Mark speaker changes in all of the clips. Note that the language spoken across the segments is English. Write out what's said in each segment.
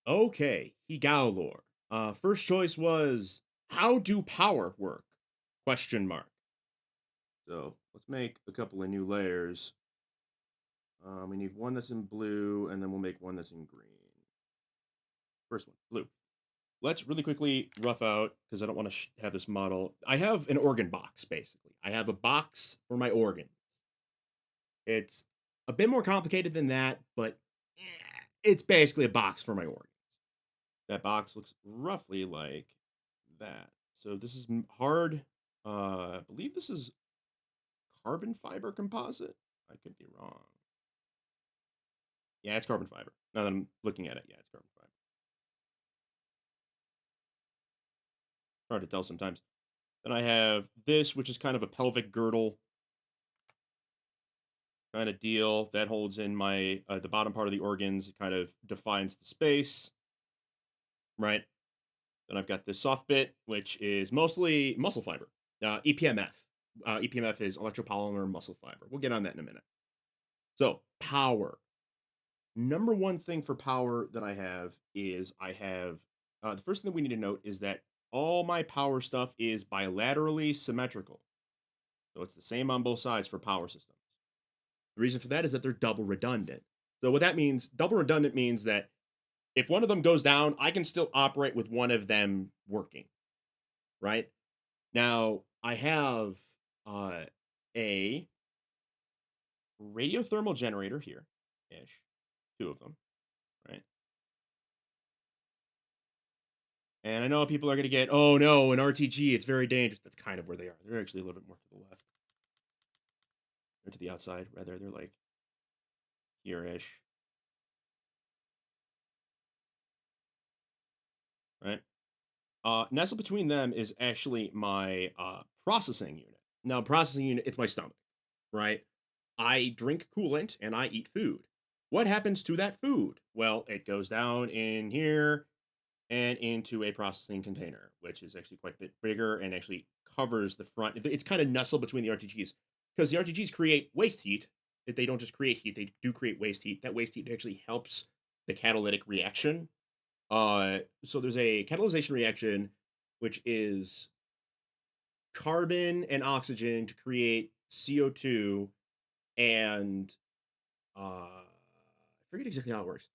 Speaker 1: Okay, Hegao lore. First choice was how do power work? Question mark. So let's make a couple of new layers. We need one that's in blue, and then we'll make one that's in green. First one, blue. Let's really quickly rough out because I don't want to have this model. I have an organ box basically. I have a box for my organs. It's a bit more complicated than that, but it's basically a box for my organs. That box looks roughly like that. So this is hard. I believe this is carbon fiber composite. I could be wrong. Yeah, it's carbon fiber. Now that I'm looking at it, yeah, it's carbon fiber. Hard to tell sometimes. Then I have this, which is kind of a pelvic girdle kind of deal that holds in my the bottom part of the organs. It kind of defines the space, right? Then I've got this soft bit, which is mostly muscle fiber, EPMF. EPMF is electropolymer muscle fiber. We'll get on that in a minute. So power. Number one thing for power that I have is I have the first thing that we need to note is that all my power stuff is bilaterally symmetrical. So it's the same on both sides for power systems. The reason for that is that they're double redundant. So what that means, double redundant means that if one of them goes down, I can still operate with one of them working, right? Now, I have uh, a radiothermal generator here ish, two of them, right? And I know people are going to get, oh no, an RTG, it's very dangerous. That's kind of where they are. They're actually a little bit more to the left, or to the outside, rather. They're like here ish, right? Nestled between them is actually my processing unit. Now, processing unit, it's my stomach, right? I drink coolant and I eat food. What happens to that food? Well, it goes down in here and into a processing container, which is actually quite a bit bigger and actually covers the front. It's kind of nestled between the RTGs because the RTGs create waste heat. If they don't just create heat, they do create waste heat. That waste heat actually helps the catalytic reaction. So there's a catalyzation reaction, which is carbon and oxygen to create CO2 and I forget exactly how it works.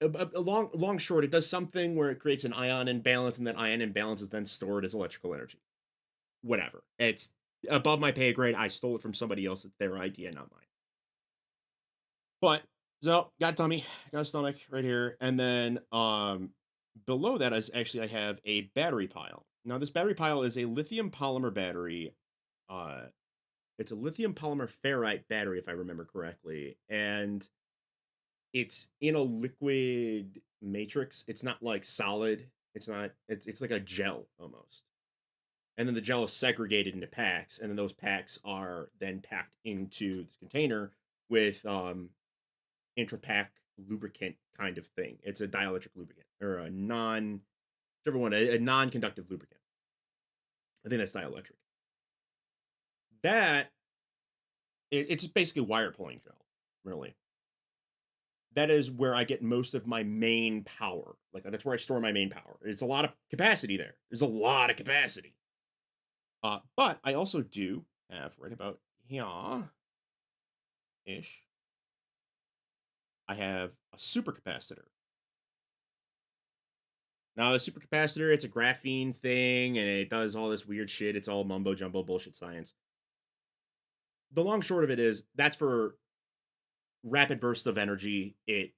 Speaker 1: A long short, it does something where it creates an ion imbalance, and that ion imbalance is then stored as electrical energy. Whatever. It's above my pay grade. I stole it from somebody else. It's their idea, not mine. But so got a tummy, got a stomach right here, and then below that is actually I have a battery pile. Now this battery pile is a lithium polymer battery. Uh, it's a lithium polymer ferrite battery, if I remember correctly, and it's in a liquid matrix. It's not like solid. It's not. It's like a gel almost. And then the gel is segregated into packs, and then those packs are then packed into this container with intra-pack lubricant kind of thing. It's a dielectric lubricant or a non, whichever one, a non-conductive lubricant. I think that's dielectric. That it's basically wire pulling gel, really. That is where I get most of my main power. Like that's where I store my main power. It's a lot of capacity there. There's a lot of capacity. But I also do have right about here ish. I have a supercapacitor. Now the supercapacitor, it's a graphene thing, and it does all this weird shit. It's all mumbo jumbo bullshit science. The long short of it is that's for rapid bursts of energy. It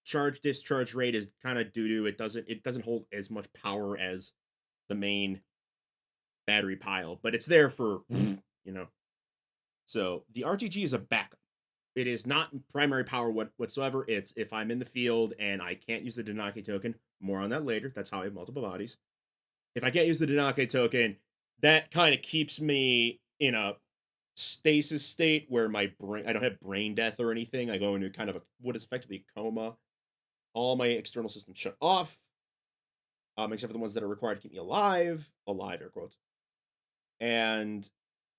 Speaker 1: charge discharge rate is kind of doo doo. It doesn't hold as much power as the main battery pile, but it's there for you know. So the RTG is a backup. It is not primary power whatsoever. It's if I'm in the field and I can't use the Denake token. More on that later. That's how I have multiple bodies. If I can't use the Denake token, that kind of keeps me in a stasis state where my brain I don't have brain death or anything. I go into kind of a what is effectively a coma. All my external systems shut off, except for the ones that are required to keep me alive, air quotes. And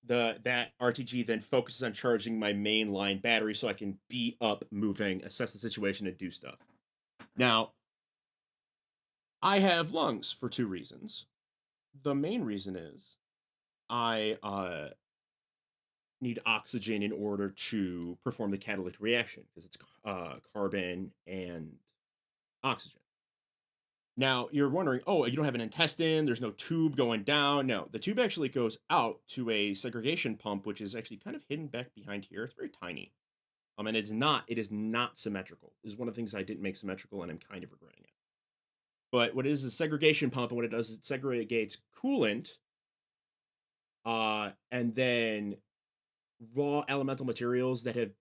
Speaker 1: that RTG then focuses on charging my mainline battery so I can be up moving, assess the situation, and do stuff. Now, I have lungs for two reasons. The main reason is I need oxygen in order to perform the catalytic reaction because it's carbon and oxygen. Now, you're wondering, oh, you don't have an intestine, there's no tube going down. No, the tube actually goes out to a segregation pump, which is actually kind of hidden back behind here. It's very tiny. And it is not symmetrical. This is one of the things I didn't make symmetrical, and I'm kind of regretting it. But what it is a segregation pump, and what it does is it segregates coolant, and then raw elemental materials that have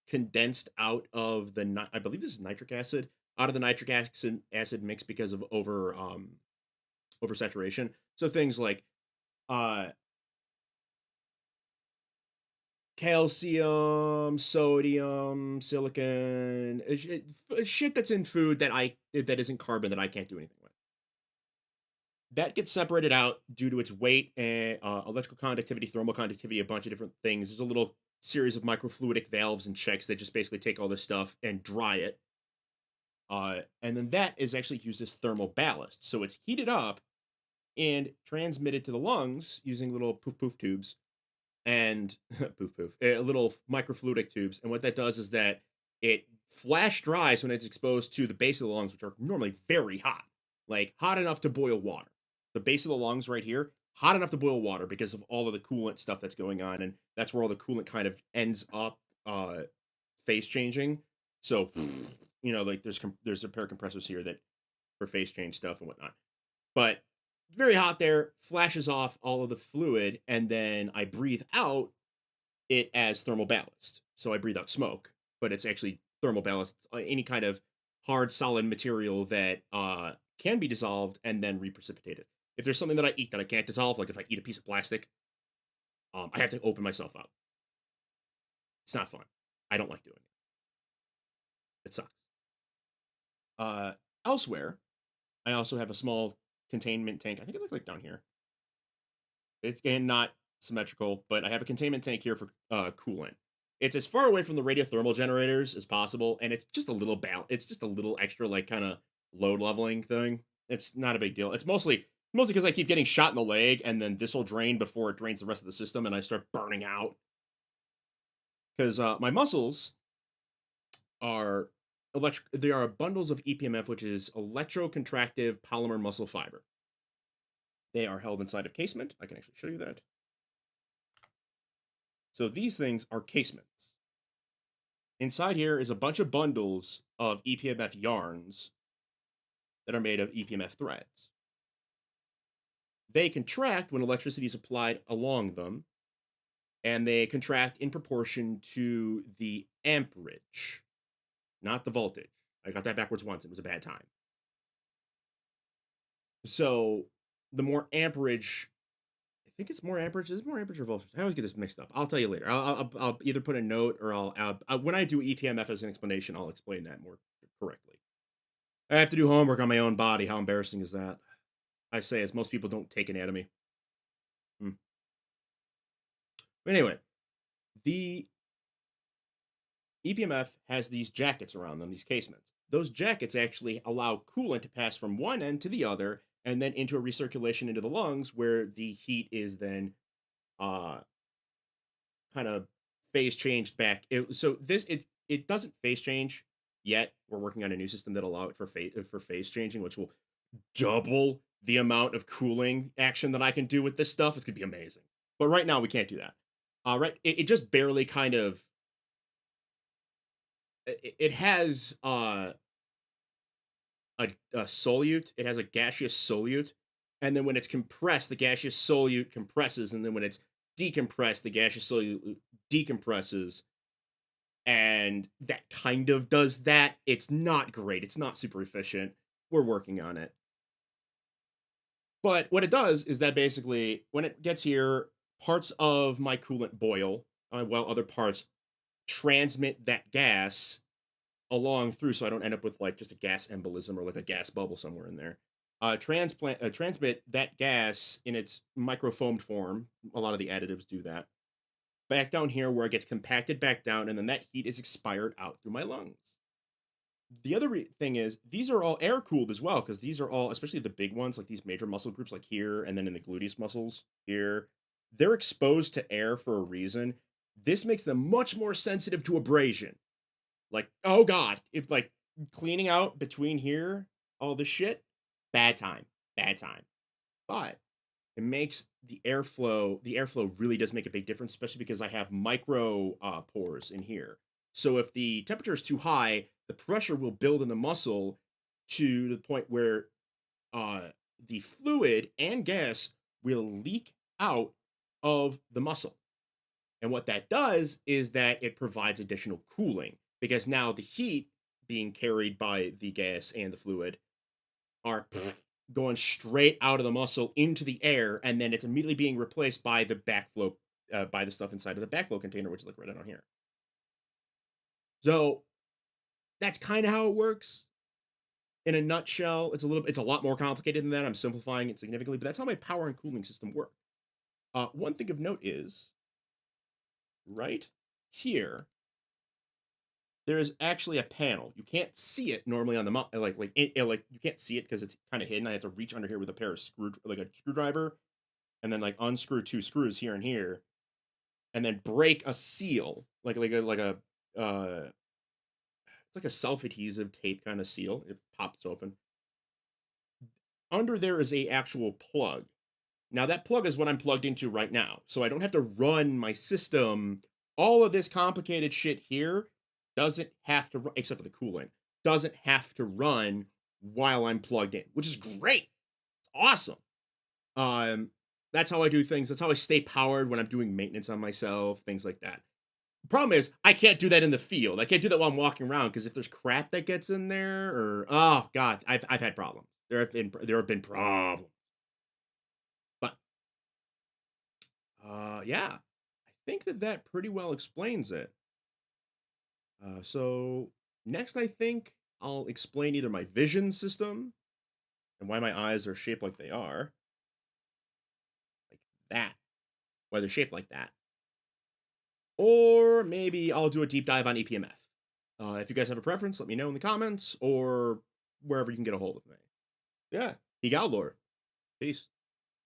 Speaker 1: condensed out of I believe this is nitric acid, out of the nitric acid mix because of oversaturation. So things like uh calcium, sodium, silicon, shit that's in food that isn't carbon that I can't do anything with. That gets separated out due to its weight and electrical conductivity, thermal conductivity, a bunch of different things. There's a little series of microfluidic valves and checks that just basically take all this stuff and dry it. And then that is actually used as thermal ballast. So it's heated up and transmitted to the lungs using little poof poof tubes and poof poof, little microfluidic tubes. And what that does is that it flash dries when it's exposed to the base of the lungs, which are normally very hot, like hot enough to boil water. The base of the lungs right here, hot enough to boil water because of all of the coolant stuff that's going on, and that's where all the coolant kind of ends up phase changing. So, like there's a pair of compressors here that for phase change stuff and whatnot. But very hot there, flashes off all of the fluid, and then I breathe out it as thermal ballast. So I breathe out smoke, but it's actually thermal ballast, any kind of hard, solid material that can be dissolved and then reprecipitated. If there's something that I eat that I can't dissolve, like if I eat a piece of plastic, I have to open myself up. It's not fun. I don't like doing it. It sucks. Uh, Elsewhere, I also have a small containment tank. I think it's like down here. It's again not symmetrical, but I have a containment tank here for coolant. It's as far away from the radiothermal generators as possible, and it's just a little It's just a little extra, like kind of load leveling thing. It's not a big deal. It's mostly because I keep getting shot in the leg, and then this will drain before it drains the rest of the system, and I start burning out. Because my muscles are electric. They are bundles of EPMF, which is electrocontractive polymer muscle fiber. They are held inside of casement. I can actually show you that. So these things are casements. Inside here is a bunch of bundles of EPMF yarns that are made of EPMF threads. They contract when electricity is applied along them, and they contract in proportion to the amperage, not the voltage. I got that backwards once. It was a bad time. So the more amperage, I think it's more amperage. Is it more amperage or voltage? I always get this mixed up. I'll tell you later. I'll either put a note or when I do EPMF as an explanation, I'll explain that more correctly. I have to do homework on my own body. How embarrassing is that? I say as most people don't take anatomy. But anyway, the EPMF has these jackets around them, these casements. Those jackets actually allow coolant to pass from one end to the other and then into a recirculation into the lungs where the heat is then uh kind of phase changed back. It doesn't phase change yet. We're working on a new system that allow it for phase changing, which will double the amount of cooling action that I can do with this stuff. It's gonna be amazing. But right now we can't do that. Right, it just barely kind of it has a solute. It has a gaseous solute, and then when it's compressed, the gaseous solute compresses, and then when it's decompressed, the gaseous solute decompresses, and that kind of does that. It's not great. It's not super efficient. We're working on it. But what it does is that basically, when it gets here, parts of my coolant boil, while other parts transmit that gas along through, so I don't end up with like just a gas embolism or like a gas bubble somewhere in there. Transmit that gas in its microfoamed form. A lot of the additives do that. Back down here where it gets compacted back down, and then that heat is expired out through my lungs. The other thing is these are all air cooled as well because these are all, especially the big ones, like these major muscle groups, like here and then in the gluteus muscles here, they're exposed to air for a reason. This makes them much more sensitive to abrasion. Like, oh god, if like cleaning out between here, all this shit, bad time, bad time. But it makes the airflow really does make a big difference, especially because I have micro pores in here. So if the temperature is too high, the pressure will build in the muscle to the point where uh, the fluid and gas will leak out of the muscle. And what that does is that it provides additional cooling because now the heat being carried by the gas and the fluid are going straight out of the muscle into the air, and then it's immediately being replaced by the backflow, by the stuff inside of the backflow container, which is like right down here. So that's kind of how it works in a nutshell. It's a lot more complicated than that. I'm simplifying it significantly, but that's how my power and cooling system work. One thing of note is right here there is actually a panel. You can't see it normally on the like you can't see it because it's kind of hidden. I have to reach under here with a pair of a screwdriver, and then like unscrew two screws here and here, and then break a seal it's like a self adhesive tape kind of seal. It pops open. Under there is a actual plug. Now that plug is what I'm plugged into right now, so I don't have to run my system. All of this complicated shit here doesn't have to run, except for the coolant, doesn't have to run while I'm plugged in, which is great. It's awesome. Um, that's how I do things. That's how I stay powered when I'm doing maintenance on myself, things like that. The problem is I can't do that in the field. I can't do that while I'm walking around because if there's crap that gets in there, or oh god, I've had problems. There have been problems. But yeah, I think that pretty well explains it. So next, I think I'll explain either my vision system and why my eyes are shaped like they are, like that, why they're shaped like that, or maybe I'll do a deep dive on EPMF. If you guys have a preference, let me know in the comments or wherever you can get a hold of me. Yeah, Hegao lore. Peace.